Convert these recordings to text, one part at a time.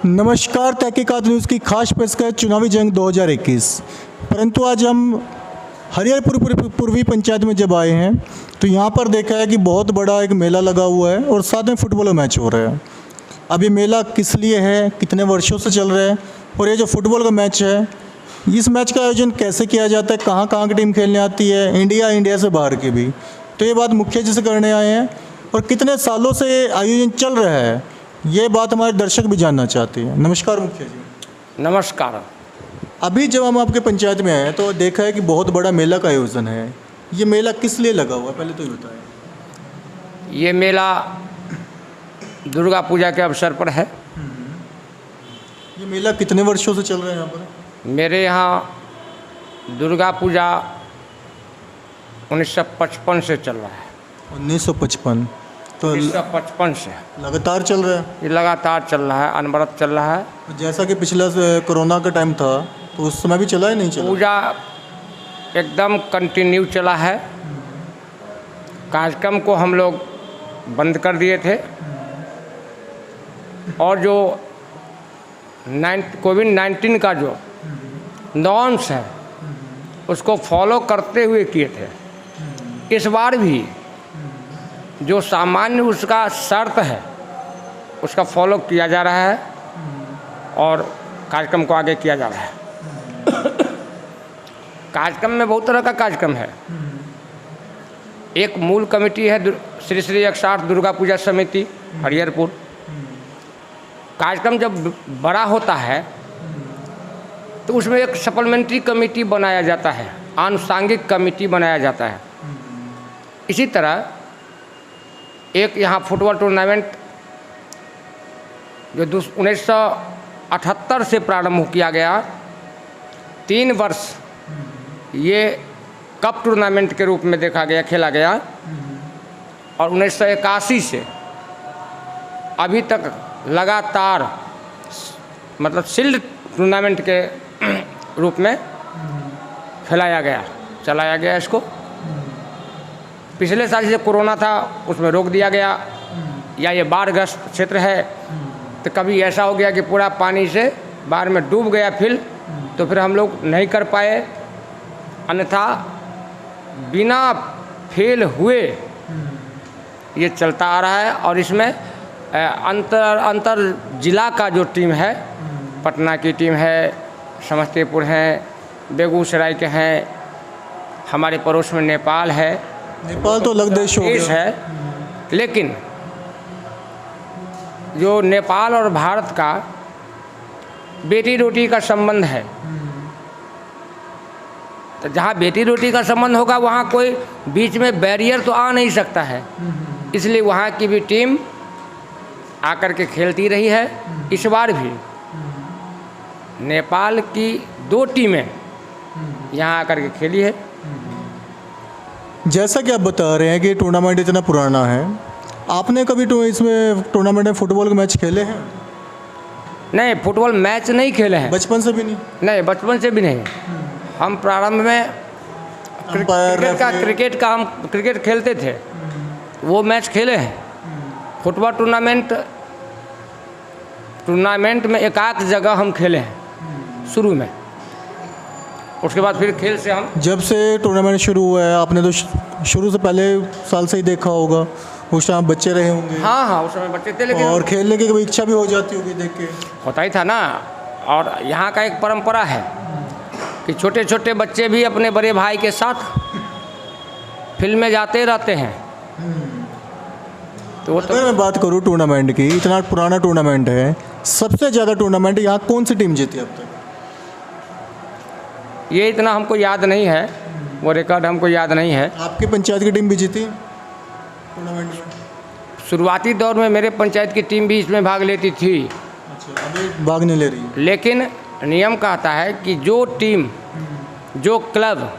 नमस्कार, तहकीकात न्यूज़ की खास पेशकश चुनावी जंग 2021। परंतु आज हम हरिहरपुर पूर्वी पंचायत में जब आए हैं तो यहाँ पर देखा है कि बहुत बड़ा एक मेला लगा हुआ है और साथ में फुटबॉल का मैच हो रहा है। अब ये मेला किस लिए है, कितने वर्षों से चल रहा है और ये जो फुटबॉल का मैच है, इस मैच का आयोजन कैसे किया जाता है, कहाँ कहाँ की टीम खेलने आती है, इंडिया से बाहर की भी, तो ये बात मुखिया जी से करने आए हैं। और कितने सालों से आयोजन चल रहा है, ये बात हमारे दर्शक भी जानना चाहते हैं। नमस्कार मुखिया जी। नमस्कार। अभी जब हम आपके पंचायत में आए तो देखा है कि बहुत बड़ा मेला का आयोजन है। ये मेला किस लिए लगा हुआ है, पहले तो ये बताएं। ये मेला दुर्गा पूजा के अवसर पर है। ये मेला कितने वर्षों से चल रहा है यहाँ पर? मेरे यहाँ दुर्गा पूजा 1955 से चल रहा है। 1955 तो 1955 से लगातार चल रहा है। ये लगातार चल रहा है, अनवरत चल रहा है। जैसा कि पिछला कोरोना का टाइम था तो उस समय भी चला है, नहीं चला? पूजा एकदम कंटिन्यू चला है। कार्यक्रम को हम लोग बंद कर दिए थे और जो कोविड-19 का जो नॉर्म्स है उसको फॉलो करते हुए किए थे। इस बार भी जो सामान्य उसका शर्त है उसका फॉलो किया जा रहा है और कार्यक्रम को आगे किया जा रहा है। कार्यक्रम में बहुत तरह का कार्यक्रम है। एक मूल कमेटी है श्री श्री 160 दुर्गा पूजा समिति हरिहरपुर। कार्यक्रम जब बड़ा होता है तो उसमें एक सप्लीमेंट्री कमेटी बनाया जाता है, आनुषांगिक कमेटी बनाया जाता है। इसी तरह एक यहाँ फुटबॉल टूर्नामेंट जो 1978 से प्रारंभ किया गया, 3 वर्ष ये कप टूर्नामेंट के रूप में देखा गया, खेला गया और 1981 से अभी तक लगातार मतलब शील्ड टूर्नामेंट के रूप में चलाया गया इसको। पिछले साल से कोरोना था उसमें रोक दिया गया, या ये बाढ़ग्रस्त क्षेत्र है तो कभी ऐसा हो गया कि पूरा पानी से बाढ़ में डूब गया फील्ड, तो फिर हम लोग नहीं कर पाए। अन्यथा बिना फेल हुए ये चलता आ रहा है। और इसमें अंतर जिला का जो टीम है, पटना की टीम है, समस्तीपुर हैं, बेगूसराय के हैं, हमारे पड़ोस में नेपाल है। नेपाल तो अलग देश हो गया है, लेकिन जो नेपाल और भारत का बेटी रोटी का संबंध है, तो जहाँ बेटी रोटी का संबंध होगा वहाँ कोई बीच में बैरियर तो आ नहीं सकता है। इसलिए वहाँ की भी टीम आकर के खेलती रही है। इस बार भी नेपाल की 2 टीमें यहाँ आकर के खेली है। जैसा कि आप बता रहे हैं कि टूर्नामेंट इतना पुराना है, आपने कभी इसमें टूर्नामेंट में फुटबॉल के मैच खेले हैं? नहीं, फुटबॉल मैच नहीं खेले हैं। बचपन से भी नहीं? नहीं, बचपन से भी नहीं। हम प्रारंभ में क्रिकेट खेलते थे, वो मैच खेले हैं। फुटबॉल टूर्नामेंट में एकाक जगह हम खेले हैं शुरू में। उसके बाद फिर खेल से हम जब से टूर्नामेंट शुरू हुआ है, आपने तो शुरू से पहले साल से ही देखा होगा, उस टाइम बच्चे रहे होंगे। हाँ, उस समय बच्चे थे, लेकिन और खेलने की कभी इच्छा भी हो जाती होगी देख के? होता ही था ना। और यहाँ का एक परंपरा है कि छोटे छोटे बच्चे भी अपने बड़े भाई के साथ फील्ड में जाते रहते हैं। तो अगर मैं बात करूँ टूर्नामेंट की, इतना पुराना टूर्नामेंट है, सबसे ज़्यादा टूर्नामेंट यहाँ कौन सी टीम जीती अब तक? ये इतना हमको याद नहीं है, वो रिकॉर्ड हमको याद नहीं है। आपकी पंचायत की टीम भी जीती टूर्नामेंट में? शुरुआती दौर में मेरे पंचायत की टीम भी इसमें भाग लेती थी। अच्छा, अभी भाग नहीं ले रही है। लेकिन नियम कहता है कि जो टीम, जो क्लब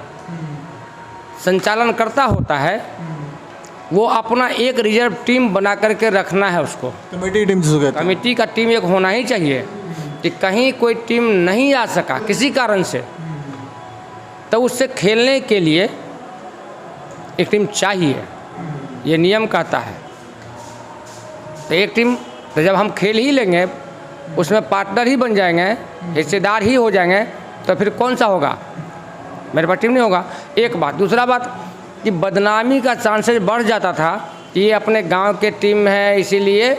संचालन करता होता है, वो अपना एक रिजर्व टीम बना करके रखना है उसको। कमेटी टीम जिसको कहते हैं। कमेटी का टीम एक होना ही चाहिए कि कहीं कोई टीम नहीं आ सका किसी कारण से, तो उससे खेलने के लिए एक टीम चाहिए, ये नियम कहता है। तो एक टीम तो जब हम खेल ही लेंगे उसमें पार्टनर ही बन जाएंगे, हिस्सेदार ही हो जाएंगे, तो फिर कौन सा होगा? मेरे पास टीम नहीं होगा। एक बात। दूसरा बात कि बदनामी का चांसेस बढ़ जाता था कि ये अपने गांव के टीम में है, इसीलिए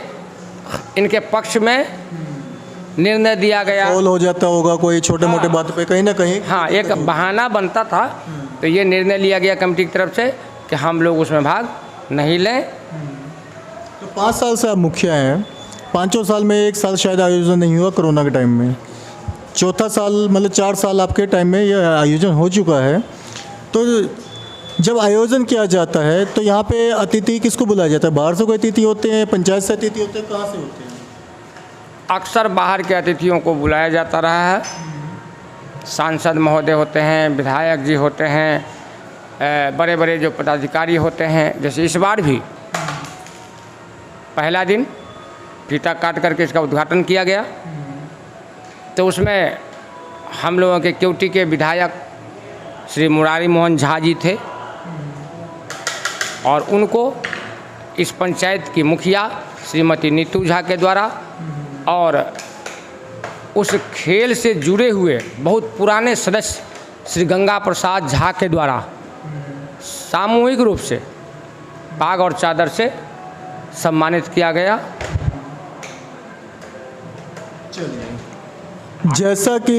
इनके पक्ष में निर्णय दिया गया। कॉल हो जाता होगा कोई छोटे मोटे बात पे कहीं ना कहीं। हाँ, एक बहाना बनता था, तो ये निर्णय लिया गया कमेटी की तरफ से कि हम लोग उसमें भाग नहीं लें। तो 5 साल से आप मुखिया हैं, 5 साल में 1 साल शायद आयोजन नहीं हुआ कोरोना के टाइम में, चौथा साल मतलब 4 साल आपके टाइम में ये आयोजन हो चुका है। तो जब आयोजन किया जाता है तो यहाँ पे अतिथि किसको बुलाया जाता है? बाहर से कोई अतिथि होते हैं, पंचायत से अतिथि होते हैं, कहाँ से होते हैं? अक्सर बाहर के अतिथियों को बुलाया जाता रहा है। सांसद महोदय होते हैं, विधायक जी होते हैं, बड़े बड़े जो पदाधिकारी होते हैं। जैसे इस बार भी पहला दिन फीता काट करके इसका उद्घाटन किया गया, तो उसमें हम लोगों के केवटी के विधायक श्री मुरारी मोहन झा जी थे, और उनको इस पंचायत की मुखिया श्रीमती नीतू झा के द्वारा और उस खेल से जुड़े हुए बहुत पुराने सदस्य श्री गंगा प्रसाद झा के द्वारा सामूहिक रूप से पाग और चादर से सम्मानित किया गया। जैसा कि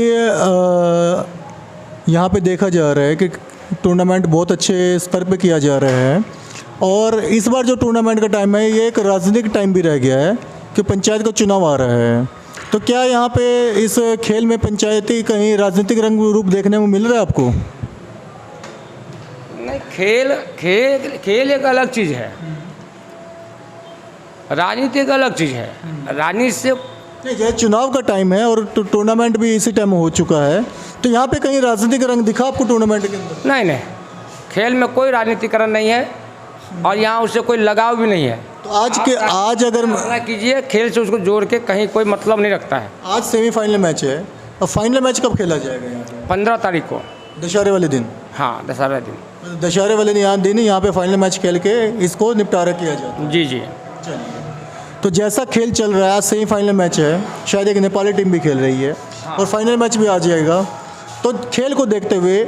यहाँ पे देखा जा रहा है कि टूर्नामेंट बहुत अच्छे स्तर पे किया जा रहा है, और इस बार जो टूर्नामेंट का टाइम है ये एक राजनीतिक टाइम भी रह गया है कि पंचायत का चुनाव आ रहा है। तो क्या यहाँ पे इस खेल में पंचायती कहीं राजनीतिक रंग रूप देखने को मिल रहा है आपको? नहीं, खेल एक अलग चीज़ है, राजनीति एक अलग चीज़ है। राजनीति से नहीं, जैसे चुनाव का टाइम है और टूर्नामेंट भी इसी टाइम हो चुका है, तो यहाँ पे कहीं राजनीतिक रंग दिखा आपको टूर्नामेंट के अंदर? नहीं, खेल में कोई राजनीतिकरण नहीं है और यहाँ उससे कोई लगाव भी नहीं है। तो आज अगर ना कीजिए, खेल से उसको जोड़ के कहीं कोई मतलब नहीं रखता है। आज सेमीफाइनल मैच है, और फाइनल मैच कब खेला जाएगा यहाँ पे? 15 तारीख को, दशहरे वाले दिन। हाँ, दशहरा दिन। दशहरे वाले दिन यहाँ पे फाइनल मैच खेल के इसको निपटारा किया जाता है। जी। चलिए, तो जैसा खेल चल रहा है, आज सेमीफाइनल मैच है, शायद एक नेपाली टीम भी खेल रही है, और फाइनल मैच भी आ जाएगा। तो खेल को देखते हुए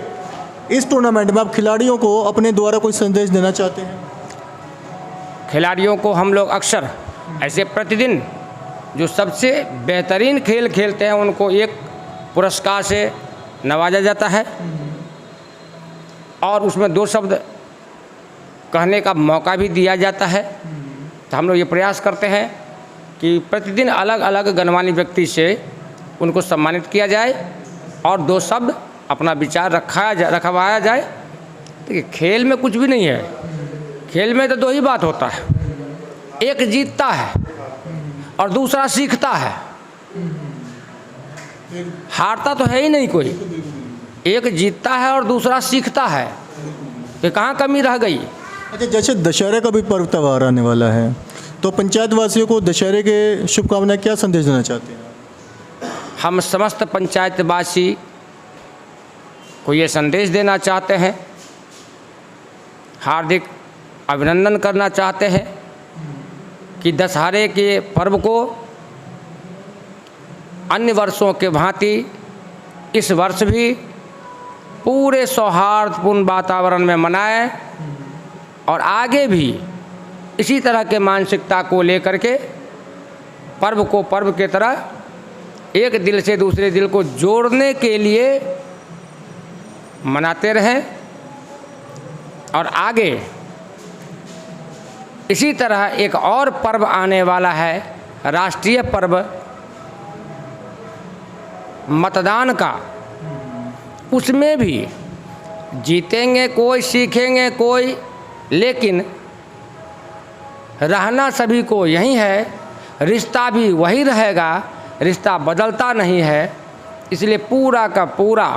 इस टूर्नामेंट में आप खिलाड़ियों को अपने द्वारा कोई संदेश देना चाहते हैं? खिलाड़ियों को हम लोग अक्सर ऐसे प्रतिदिन जो सबसे बेहतरीन खेल खेलते हैं उनको एक पुरस्कार से नवाजा जाता है, और उसमें 2 शब्द कहने का मौका भी दिया जाता है। तो हम लोग ये प्रयास करते हैं कि प्रतिदिन अलग अलग गणमान्य व्यक्ति से उनको सम्मानित किया जाए और 2 शब्द अपना विचार रखवाया जाए। देखिए, खेल में कुछ भी नहीं है, खेल में तो 2 ही बात होता है, एक जीतता है और दूसरा सीखता है। हारता तो है ही नहीं कोई, एक जीतता है और दूसरा सीखता है। ये कहाँ कमी रह गई? अच्छा, जैसे दशहरे का भी पर्व त्यौहार आने वाला है, तो पंचायत वासियों को दशहरे के शुभकामनाएं, क्या संदेश देना चाहते हैं? हम समस्त पंचायतवासी को ये संदेश देना चाहते हैं, हार्दिक अभिनंदन करना चाहते हैं कि दशहरे के पर्व को अन्य वर्षों के भांति इस वर्ष भी पूरे सौहार्दपूर्ण वातावरण में मनाएं, और आगे भी इसी तरह के मानसिकता को लेकर के पर्व को पर्व के तरह एक दिल से दूसरे दिल को जोड़ने के लिए मनाते रहें, और आगे इसी तरह एक और पर्व आने वाला है, राष्ट्रीय पर्व मतदान का। उसमें भी जीतेंगे कोई, सीखेंगे कोई, लेकिन रहना सभी को यही है, रिश्ता भी वही रहेगा, रिश्ता बदलता नहीं है। इसलिए पूरा का पूरा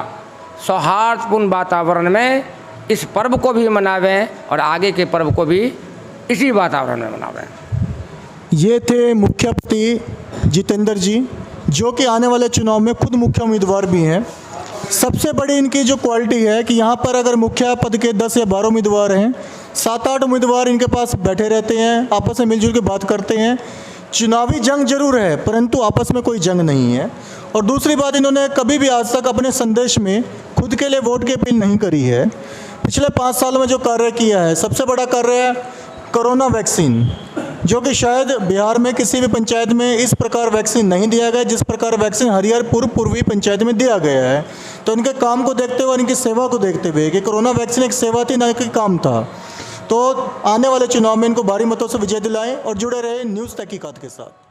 सौहार्दपूर्ण वातावरण में इस पर्व को भी मनावें और आगे के पर्व को भी इसी वातावरण में मनावें। ये थे मुख्यमंत्री जितेंद्र जी, जो कि आने वाले चुनाव में खुद मुख्य उम्मीदवार भी हैं। सबसे बड़ी इनकी जो क्वालिटी है कि यहाँ पर अगर मुखिया पद के 10 या 12 उम्मीदवार हैं, 7-8 उम्मीदवार इनके पास बैठे रहते हैं, आपस में मिलजुल के बात करते हैं चुनावी जंग जरूर है परंतु आपस में कोई जंग नहीं है। और दूसरी बात, इन्होंने कभी भी आज तक अपने संदेश में खुद के लिए वोट की अपील नहीं करी है। पिछले 5 सालों में जो कार्य किया है, सबसे बड़ा कार्य है कोरोना वैक्सीन, जो कि शायद बिहार में किसी भी पंचायत में इस प्रकार वैक्सीन नहीं दिया गया जिस प्रकार वैक्सीन हरिहरपुर पूर्वी पंचायत में दिया गया है। तो इनके काम को देखते हुए और इनकी सेवा को देखते हुए कि कोरोना वैक्सीन एक सेवा थी, न कि काम था, तो आने वाले चुनाव में इनको भारी मतों से विजय दिलाएं और जुड़े रहे न्यूज़ तहकीकात के साथ।